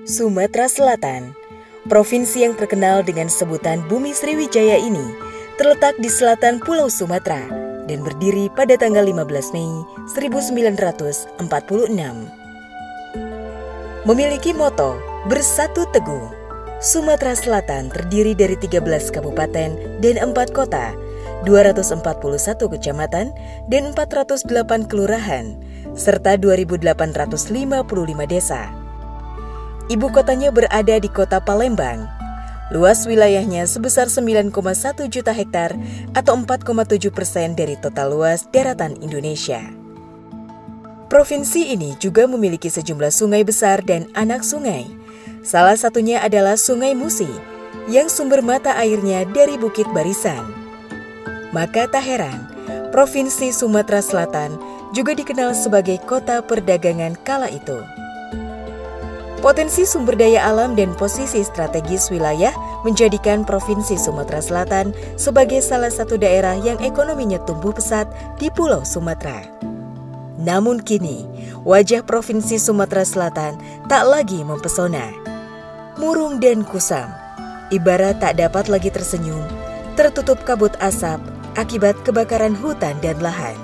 Sumatera Selatan, provinsi yang terkenal dengan sebutan Bumi Sriwijaya ini, terletak di selatan Pulau Sumatera dan berdiri pada tanggal 15 Mei 1946. Memiliki moto Bersatu Teguh, Sumatera Selatan terdiri dari 13 kabupaten dan 4 kota, 241 kecamatan dan 408 kelurahan, serta 2.855 desa. Ibu kotanya berada di kota Palembang. Luas wilayahnya sebesar 9,1 juta hektar atau 4,7% dari total luas daratan Indonesia. Provinsi ini juga memiliki sejumlah sungai besar dan anak sungai. Salah satunya adalah Sungai Musi, yang sumber mata airnya dari Bukit Barisan. Maka tak heran, Provinsi Sumatera Selatan juga dikenal sebagai kota perdagangan kala itu. Potensi sumber daya alam dan posisi strategis wilayah menjadikan Provinsi Sumatera Selatan sebagai salah satu daerah yang ekonominya tumbuh pesat di Pulau Sumatera. Namun kini, wajah Provinsi Sumatera Selatan tak lagi mempesona. Murung dan kusam, ibarat tak dapat lagi tersenyum, tertutup kabut asap akibat kebakaran hutan dan lahan.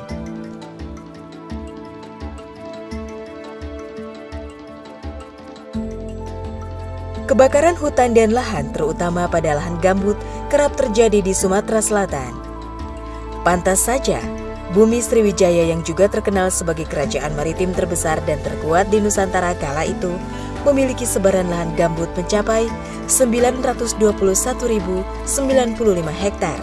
Kebakaran hutan dan lahan, terutama pada lahan gambut, kerap terjadi di Sumatera Selatan. Pantas saja, Bumi Sriwijaya yang juga terkenal sebagai kerajaan maritim terbesar dan terkuat di Nusantara kala itu, memiliki sebaran lahan gambut mencapai 921.095 hektar.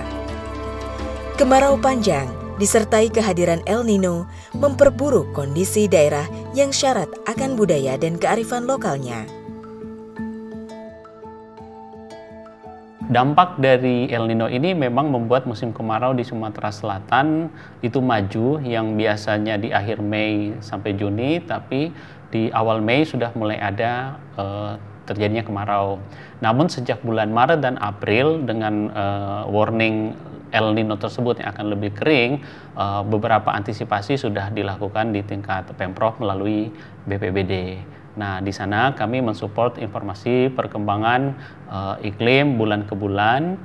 Kemarau panjang disertai kehadiran El Nino memperburuk kondisi daerah yang syarat akan budaya dan kearifan lokalnya. Dampak dari El Nino ini memang membuat musim kemarau di Sumatera Selatan itu maju, yang biasanya di akhir Mei sampai Juni, tapi di awal Mei sudah mulai ada terjadinya kemarau. Namun sejak bulan Maret dan April dengan warning El Nino tersebut yang akan lebih kering, beberapa antisipasi sudah dilakukan di tingkat Pemprov melalui BPBD. Nah, di sana kami mensupport informasi perkembangan iklim bulan ke bulan,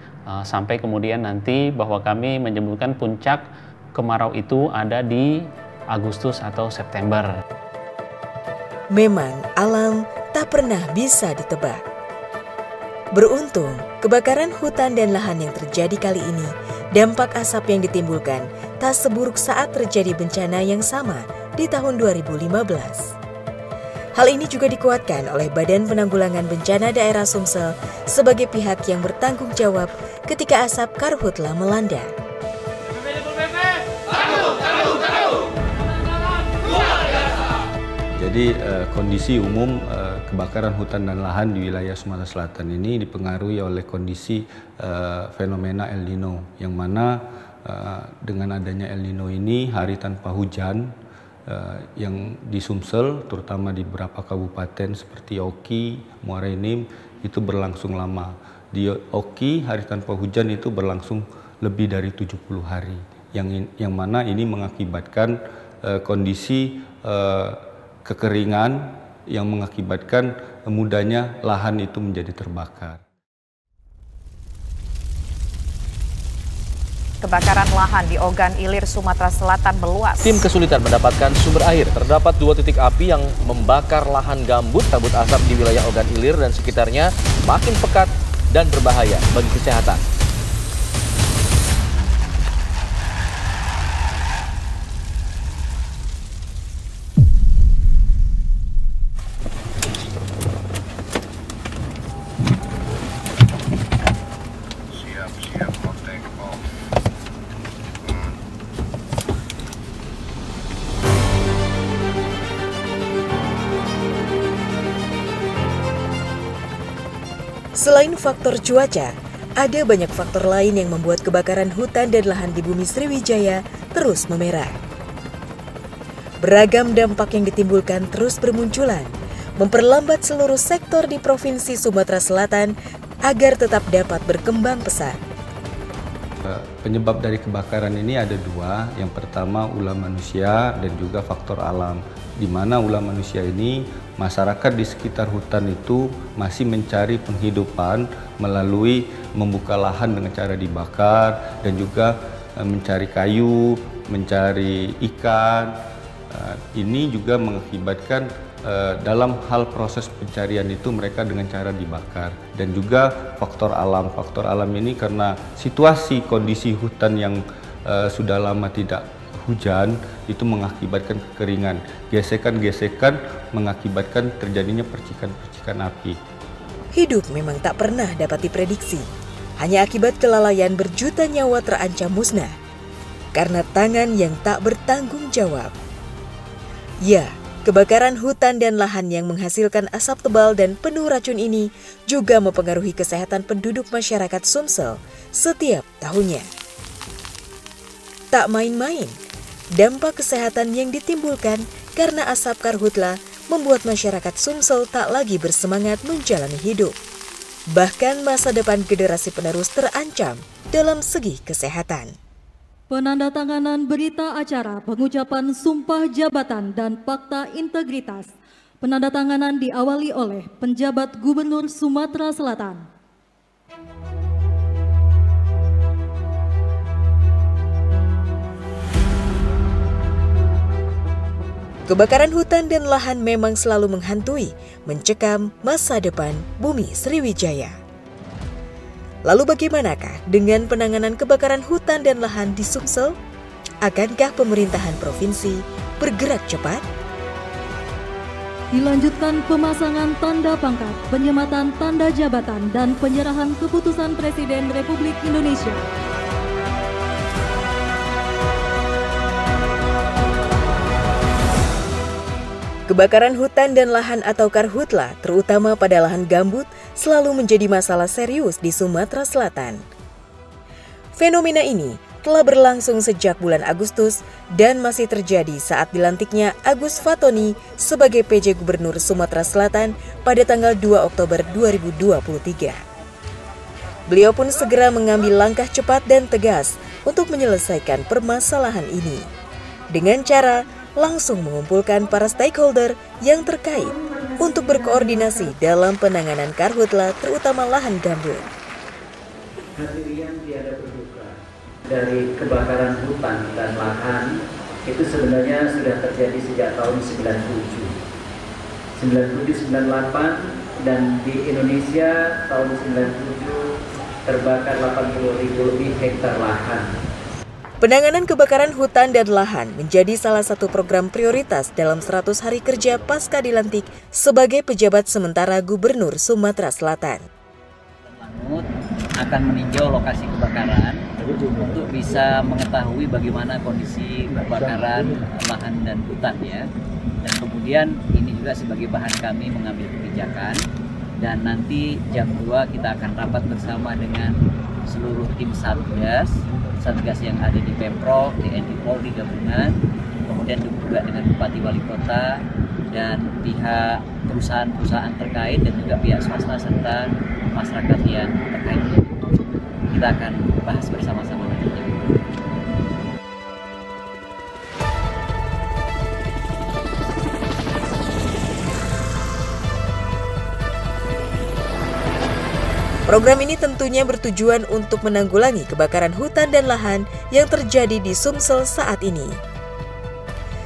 sampai kemudian nanti bahwa kami menyebutkan puncak kemarau itu ada di Agustus atau September. Memang alam tak pernah bisa ditebak. Beruntung, kebakaran hutan dan lahan yang terjadi kali ini, dampak asap yang ditimbulkan tak seburuk saat terjadi bencana yang sama di tahun 2015. Hal ini juga dikuatkan oleh Badan Penanggulangan Bencana Daerah Sumsel sebagai pihak yang bertanggung jawab ketika asap karhutla melanda. Jadi kondisi umum kebakaran hutan dan lahan di wilayah Sumatera Selatan ini dipengaruhi oleh kondisi fenomena El Nino, yang mana dengan adanya El Nino ini hari tanpa hujan yang di Sumsel, terutama di beberapa kabupaten seperti Oki, Muara Enim, itu berlangsung lama. Di Oki, hari tanpa hujan itu berlangsung lebih dari 70 hari, yang mana ini mengakibatkan kondisi kekeringan yang mengakibatkan mudahnya lahan itu menjadi terbakar. Kebakaran lahan di Ogan Ilir, Sumatera Selatan meluas. Tim kesulitan mendapatkan sumber air. Terdapat 2 titik api yang membakar lahan gambut. Kabut asap di wilayah Ogan Ilir dan sekitarnya makin pekat dan berbahaya bagi kesehatan. Selain faktor cuaca, ada banyak faktor lain yang membuat kebakaran hutan dan lahan di Bumi Sriwijaya terus memerah. Beragam dampak yang ditimbulkan terus bermunculan, memperlambat seluruh sektor di Provinsi Sumatera Selatan agar tetap dapat berkembang pesat. Penyebab dari kebakaran ini ada dua. Yang pertama ulah manusia dan juga faktor alam. Di mana ulah manusia ini, masyarakat di sekitar hutan itu masih mencari penghidupan melalui membuka lahan dengan cara dibakar dan juga mencari kayu, mencari ikan. Ini juga mengakibatkan dalam hal proses pencarian itu mereka dengan cara dibakar. Dan juga faktor alam. Faktor alam ini karena situasi kondisi hutan yang sudah lama tidak hujan itu mengakibatkan kekeringan. Gesekan-gesekan mengakibatkan terjadinya percikan-percikan api. Hidup memang tak pernah dapat diprediksi. Hanya akibat kelalaian berjuta nyawa terancam musnah karena tangan yang tak bertanggung jawab. Ya, kebakaran hutan dan lahan yang menghasilkan asap tebal dan penuh racun ini juga mempengaruhi kesehatan penduduk masyarakat Sumsel setiap tahunnya. Tak main-main, dampak kesehatan yang ditimbulkan karena asap karhutla membuat masyarakat Sumsel tak lagi bersemangat menjalani hidup. Bahkan masa depan generasi penerus terancam dalam segi kesehatan. Penandatanganan berita acara pengucapan sumpah jabatan dan fakta integritas. Penandatanganan diawali oleh penjabat Gubernur Sumatera Selatan. Kebakaran hutan dan lahan memang selalu menghantui, mencekam masa depan bumi Sriwijaya. Lalu bagaimanakah dengan penanganan kebakaran hutan dan lahan di Sumsel? Akankah pemerintahan provinsi bergerak cepat? Dilanjutkan pemasangan tanda pangkat, penyematan tanda jabatan, dan penyerahan keputusan Presiden Republik Indonesia. Kebakaran hutan dan lahan atau karhutla, terutama pada lahan gambut, selalu menjadi masalah serius di Sumatera Selatan. Fenomena ini telah berlangsung sejak bulan Agustus dan masih terjadi saat dilantiknya Agus Fatoni sebagai PJ Gubernur Sumatera Selatan pada tanggal 2 Oktober 2023. Beliau pun segera mengambil langkah cepat dan tegas untuk menyelesaikan permasalahan ini dengan cara langsung mengumpulkan para stakeholder yang terkait untuk berkoordinasi dalam penanganan karhutla terutama lahan gambut. Hadirin tiada berduka, dari kebakaran hutan dan lahan itu sebenarnya sudah terjadi sejak tahun 97, 98 dan di Indonesia tahun 97 terbakar 80.000 lebih hektar lahan. Penanganan kebakaran hutan dan lahan menjadi salah satu program prioritas dalam 100 hari kerja pasca dilantik sebagai pejabat sementara Gubernur Sumatera Selatan. Lanut akan meninjau lokasi kebakaran untuk bisa mengetahui bagaimana kondisi kebakaran lahan dan hutan ya. Dan kemudian ini juga sebagai bahan kami mengambil kebijakan dan nanti jam 2 kita akan rapat bersama dengan seluruh tim Satgas yang ada di Pemprov, TNI Polri gabungan, kemudian juga dengan Bupati Wali Kota dan pihak perusahaan-perusahaan terkait dan juga pihak swasta serta masyarakat yang terkait. Kita akan bahas bersama-sama nantinya. Program ini tentunya bertujuan untuk menanggulangi kebakaran hutan dan lahan yang terjadi di Sumsel saat ini.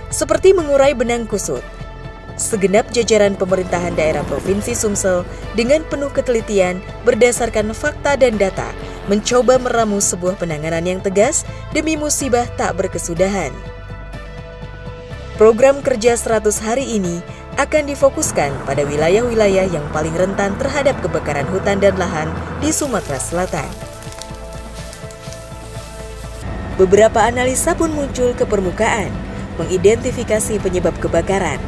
Seperti mengurai benang kusut, segenap jajaran pemerintahan daerah Provinsi Sumsel dengan penuh ketelitian berdasarkan fakta dan data mencoba meramu sebuah penanganan yang tegas demi musibah tak berkesudahan. Program kerja 100 hari ini akan difokuskan pada wilayah-wilayah yang paling rentan terhadap kebakaran hutan dan lahan di Sumatera Selatan. Beberapa analisa pun muncul ke permukaan, mengidentifikasi penyebab kebakaran.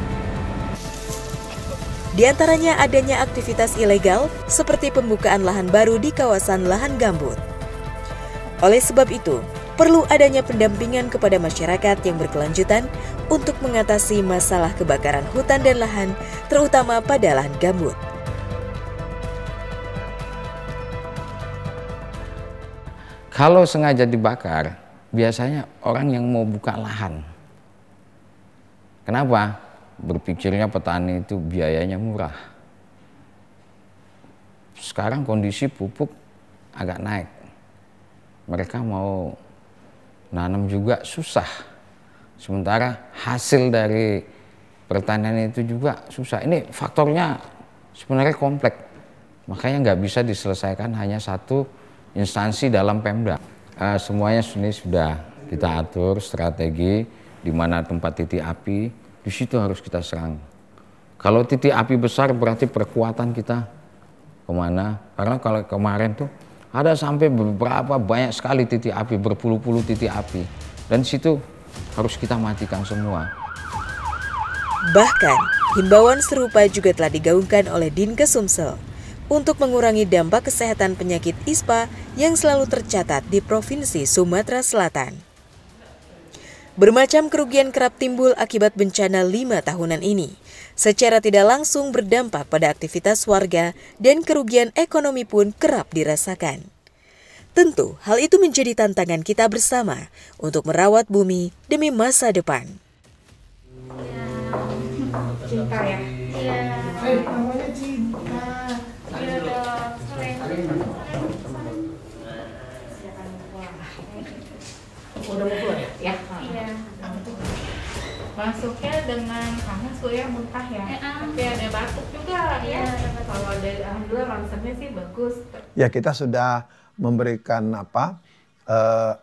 Di antaranya adanya aktivitas ilegal seperti pembukaan lahan baru di kawasan lahan gambut. Oleh sebab itu, perlu adanya pendampingan kepada masyarakat yang berkelanjutan untuk mengatasi masalah kebakaran hutan dan lahan, terutama pada lahan gambut. Kalau sengaja dibakar, biasanya orang yang mau buka lahan. Kenapa? Berpikirnya petani itu biayanya murah. Sekarang kondisi pupuk agak naik. Mereka mau nanam juga susah. Sementara hasil dari pertanian itu juga susah. Ini faktornya sebenarnya kompleks. Makanya nggak bisa diselesaikan hanya satu instansi dalam Pemda. Semuanya ini sudah kita atur strategi di mana tempat titik api, di situ harus kita serang. Kalau titik api besar berarti perkuatan kita kemana? Karena kalau kemarin tuh ada sampai beberapa banyak sekali titik api, berpuluh-puluh titik api. Dan di situ harus kita matikan semua. Bahkan, himbauan serupa juga telah digaungkan oleh Dinkes Sumsel untuk mengurangi dampak kesehatan penyakit ISPA yang selalu tercatat di Provinsi Sumatera Selatan. Bermacam kerugian kerap timbul akibat bencana 5 tahunan ini, secara tidak langsung berdampak pada aktivitas warga dan kerugian ekonomi pun kerap dirasakan. Tentu, hal itu menjadi tantangan kita bersama untuk merawat bumi demi masa depan. Cinta ya? Iya. Namanya cinta. Iya dong. Udah mau keluar ya? Ya. Iya. Masuknya dengan kangen ya, muntah ya. Tapi ada batuk juga ya. Kalau ada, alhamdulillah ronsennya sih bagus. Ya, kita sudah memberikan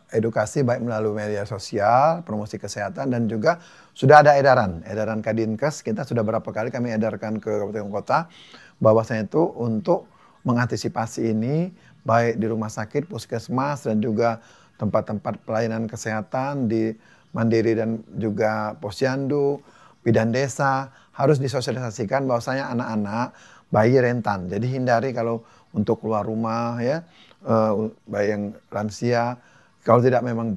edukasi baik melalui media sosial, promosi kesehatan, dan juga sudah ada edaran Kadinkes. Kita sudah berapa kali kami edarkan ke kabupaten kota bahwasanya itu untuk mengantisipasi ini baik di rumah sakit, puskesmas, dan juga tempat-tempat pelayanan kesehatan di Mandiri dan juga Posyandu, bidan desa harus disosialisasikan bahwasanya anak-anak bayi rentan. Jadi hindari kalau untuk keluar rumah ya, bayi yang lansia, kalau tidak memang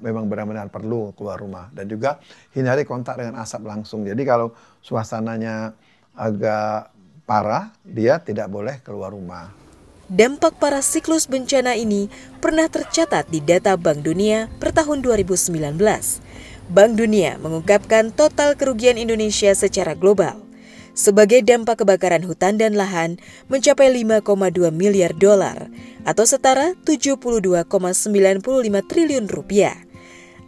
memang benar-benar perlu keluar rumah, dan juga hindari kontak dengan asap langsung. Jadi kalau suasananya agak parah, dia tidak boleh keluar rumah. Dampak parah siklus bencana ini pernah tercatat di data Bank Dunia per tahun 2019. Bank Dunia mengungkapkan total kerugian Indonesia secara global sebagai dampak kebakaran hutan dan lahan mencapai 5,2 miliar dolar atau setara 72,95 triliun rupiah.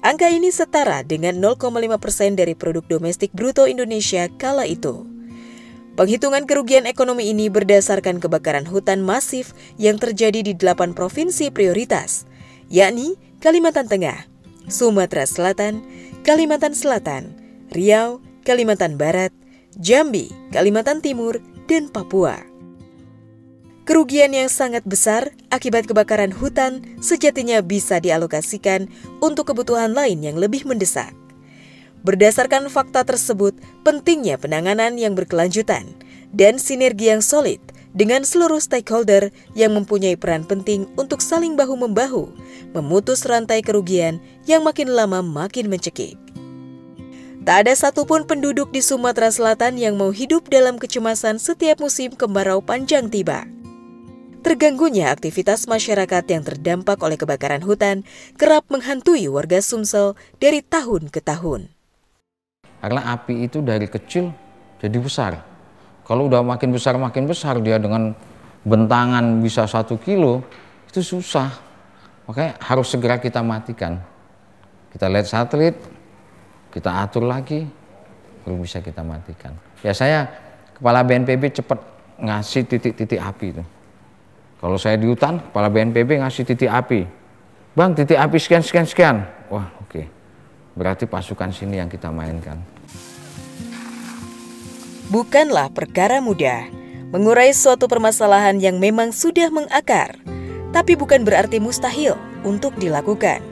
Angka ini setara dengan 0,5% dari produk domestik bruto Indonesia kala itu. Penghitungan kerugian ekonomi ini berdasarkan kebakaran hutan masif yang terjadi di 8 provinsi prioritas, yakni Kalimantan Tengah, Sumatera Selatan, Kalimantan Selatan, Riau, Kalimantan Barat, Jambi, Kalimantan Timur, dan Papua. Kerugian yang sangat besar akibat kebakaran hutan sejatinya bisa dialokasikan untuk kebutuhan lain yang lebih mendesak. Berdasarkan fakta tersebut, pentingnya penanganan yang berkelanjutan dan sinergi yang solid dengan seluruh stakeholder yang mempunyai peran penting untuk saling bahu-membahu, memutus rantai kerugian yang makin lama makin mencekik. Tak ada satupun penduduk di Sumatera Selatan yang mau hidup dalam kecemasan setiap musim kemarau panjang tiba. Terganggunya aktivitas masyarakat yang terdampak oleh kebakaran hutan kerap menghantui warga Sumsel dari tahun ke tahun. Karena api itu dari kecil jadi besar. Kalau udah makin besar dia dengan bentangan bisa 1 kilo, itu susah. Makanya harus segera kita matikan. Kita lihat satelit, kita atur lagi, baru bisa kita matikan. Ya saya, Kepala BNPB cepat ngasih titik-titik api itu. Kalau saya di hutan, Kepala BNPB ngasih titik api. Bang, titik api sekian. Wah, oke. Berarti pasukan sini yang kita mainkan. Bukanlah perkara mudah mengurai suatu permasalahan yang memang sudah mengakar, tapi bukan berarti mustahil untuk dilakukan.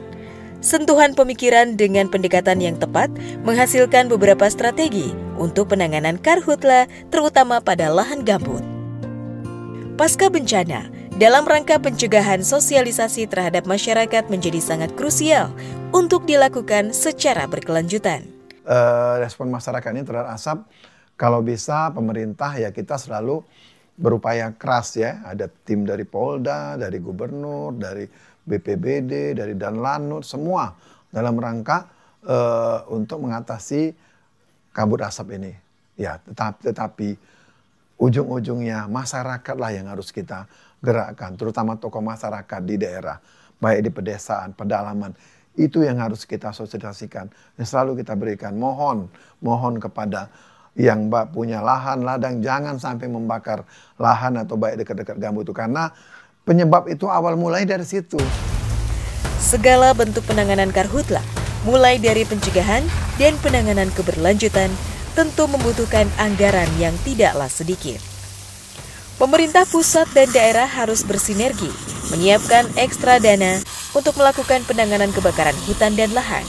Sentuhan pemikiran dengan pendekatan yang tepat menghasilkan beberapa strategi untuk penanganan karhutla, terutama pada lahan gambut. Pasca bencana, dalam rangka pencegahan sosialisasi terhadap masyarakat menjadi sangat krusial untuk dilakukan secara berkelanjutan. Respon masyarakat ini terhadap asap, kalau bisa pemerintah ya kita selalu berupaya keras ya. Ada tim dari Polda, dari Gubernur, dari BPBD, dari Danlanut, semua dalam rangka untuk mengatasi kabut asap ini. Ya, tetapi ujung-ujungnya masyarakat lah yang harus kita gerakkan, terutama tokoh masyarakat di daerah, baik di pedesaan, pedalaman. Itu yang harus kita sosialisasikan. Dan selalu kita berikan, mohon kepada yang punya lahan, ladang, jangan sampai membakar lahan atau baik dekat-dekat gambut itu. Karena penyebab itu awal mulai dari situ. Segala bentuk penanganan karhutla, mulai dari pencegahan dan penanganan keberlanjutan, tentu membutuhkan anggaran yang tidaklah sedikit. Pemerintah pusat dan daerah harus bersinergi, menyiapkan ekstra dana untuk melakukan penanganan kebakaran hutan dan lahan.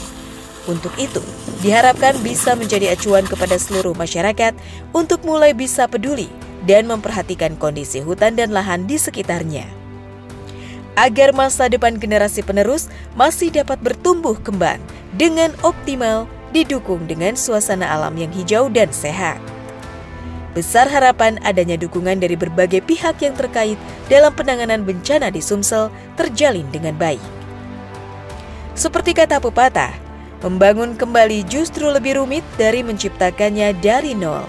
Untuk itu, diharapkan bisa menjadi acuan kepada seluruh masyarakat untuk mulai bisa peduli dan memperhatikan kondisi hutan dan lahan di sekitarnya. Agar masa depan generasi penerus masih dapat bertumbuh kembang dengan optimal, didukung dengan suasana alam yang hijau dan sehat. Besar harapan adanya dukungan dari berbagai pihak yang terkait dalam penanganan bencana di Sumsel terjalin dengan baik. Seperti kata pepatah, membangun kembali justru lebih rumit dari menciptakannya dari nol.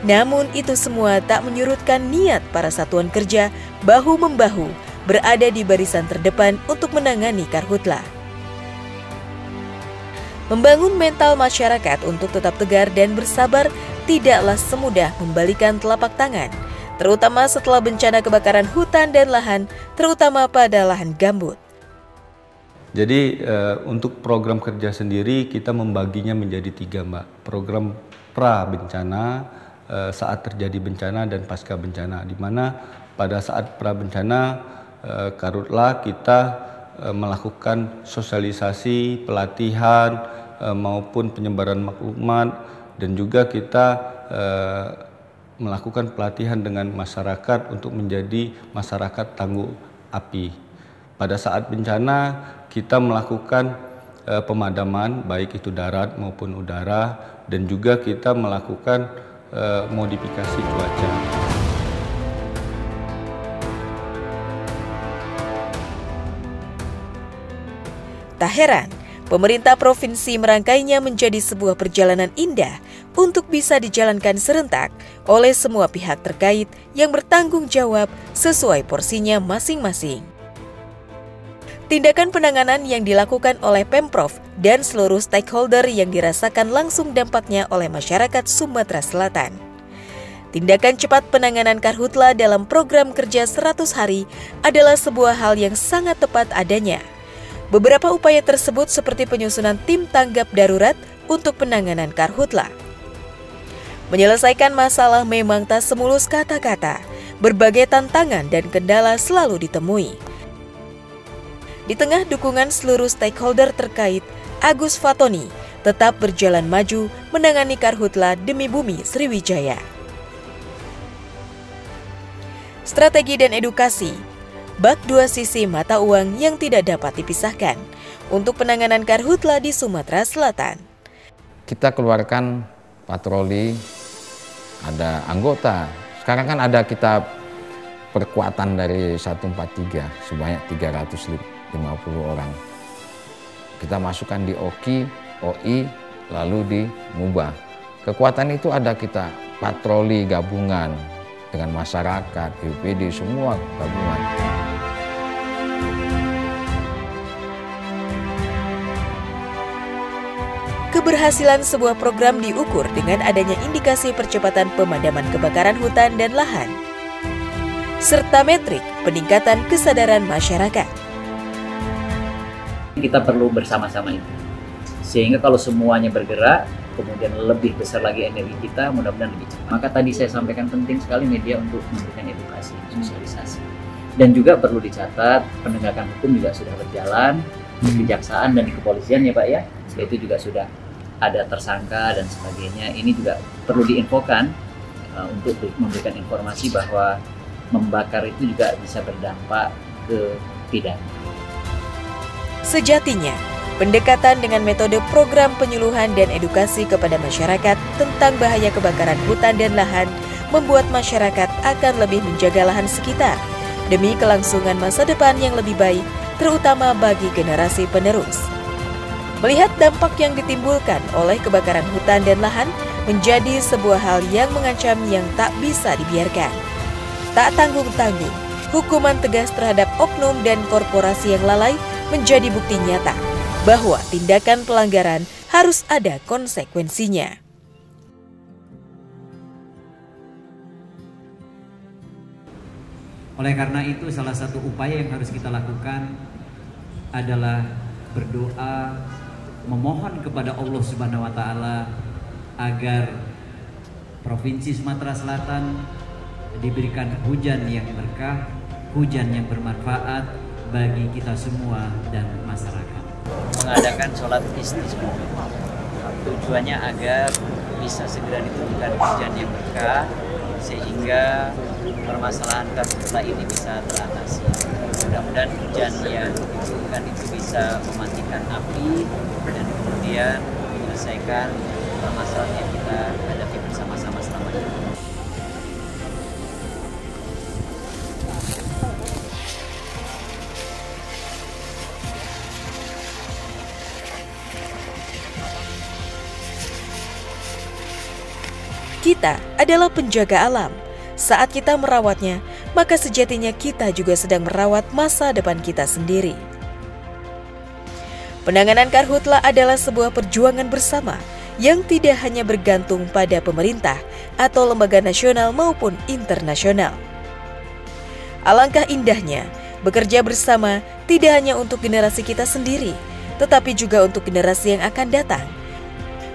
Namun itu semua tak menyurutkan niat para satuan kerja bahu-membahu berada di barisan terdepan untuk menangani karhutla. Membangun mental masyarakat untuk tetap tegar dan bersabar tidaklah semudah membalikan telapak tangan, terutama setelah bencana kebakaran hutan dan lahan, terutama pada lahan gambut. Jadi untuk program kerja sendiri kita membaginya menjadi 3, Mbak. Program pra bencana, saat terjadi bencana dan pasca bencana, di mana pada saat pra bencana karhutla kita melakukan sosialisasi, pelatihan, maupun penyebaran maklumat, dan juga kita melakukan pelatihan dengan masyarakat untuk menjadi masyarakat tangguh api. Pada saat bencana kita melakukan pemadaman baik itu darat maupun udara, dan juga kita melakukan modifikasi cuaca. Tak heran, pemerintah provinsi merangkainya menjadi sebuah perjalanan indah untuk bisa dijalankan serentak oleh semua pihak terkait yang bertanggung jawab sesuai porsinya masing-masing. Tindakan penanganan yang dilakukan oleh Pemprov dan seluruh stakeholder yang dirasakan langsung dampaknya oleh masyarakat Sumatera Selatan. Tindakan cepat penanganan karhutla dalam program kerja 100 hari adalah sebuah hal yang sangat tepat adanya. Beberapa upaya tersebut seperti penyusunan tim tanggap darurat untuk penanganan karhutla. Menyelesaikan masalah memang tak semulus kata-kata, berbagai tantangan dan kendala selalu ditemui. Di tengah dukungan seluruh stakeholder terkait, Agus Fatoni tetap berjalan maju menangani karhutla demi bumi Sriwijaya. Strategi dan edukasi, bak dua sisi mata uang yang tidak dapat dipisahkan untuk penanganan karhutla di Sumatera Selatan. Kita keluarkan patroli, ada anggota. Sekarang kan ada kita perkuatan dari 143 sebanyak 350 orang. Kita masukkan di OKI, OI, lalu di MUBA. Kekuatan itu ada kita patroli gabungan dengan masyarakat, BPD, semua gabungan. Keberhasilan sebuah program diukur dengan adanya indikasi percepatan pemadaman kebakaran hutan dan lahan, serta metrik peningkatan kesadaran masyarakat. Kita perlu bersama-sama itu, sehingga kalau semuanya bergerak, kemudian lebih besar lagi energi kita, mudah-mudahan lebih cepat. Maka tadi saya sampaikan penting sekali media untuk memberikan edukasi, sosialisasi. Dan juga perlu dicatat, penegakan hukum juga sudah berjalan, di kejaksaan dan di kepolisian ya Pak ya, itu juga sudah ada tersangka dan sebagainya. Ini juga perlu diinfokan untuk memberikan informasi bahwa membakar itu juga bisa berdampak ke pidana. Sejatinya, pendekatan dengan metode program penyuluhan dan edukasi kepada masyarakat tentang bahaya kebakaran hutan dan lahan membuat masyarakat akan lebih menjaga lahan sekitar demi kelangsungan masa depan yang lebih baik, terutama bagi generasi penerus. Melihat dampak yang ditimbulkan oleh kebakaran hutan dan lahan menjadi sebuah hal yang mengancam yang tak bisa dibiarkan. Tak tanggung-tanggung, hukuman tegas terhadap oknum dan korporasi yang lalai menjadi bukti nyata bahwa tindakan pelanggaran harus ada konsekuensinya. Oleh karena itu, salah satu upaya yang harus kita lakukan adalah berdoa, memohon kepada Allah Subhanahu wa Ta'ala agar Provinsi Sumatera Selatan diberikan hujan yang berkah, hujan yang bermanfaat bagi kita semua dan masyarakat. Mengadakan sholat istisqa, tujuannya agar bisa segera diturunkan hujan yang berkah sehingga permasalahan karhutla ini bisa teratasi. Mudah-mudahan hujan yang diturunkan itu bisa mematikan api dan kemudian menyelesaikan permasalahan yang kita hadapi bersama-sama selama ini. Kita adalah penjaga alam. Saat kita merawatnya, maka sejatinya kita juga sedang merawat masa depan kita sendiri. Penanganan karhutla adalah sebuah perjuangan bersama yang tidak hanya bergantung pada pemerintah atau lembaga nasional maupun internasional. Alangkah indahnya bekerja bersama tidak hanya untuk generasi kita sendiri, tetapi juga untuk generasi yang akan datang.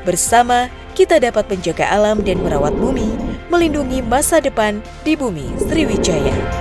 Bersama, kita dapat menjaga alam dan merawat bumi, melindungi masa depan di bumi Sriwijaya.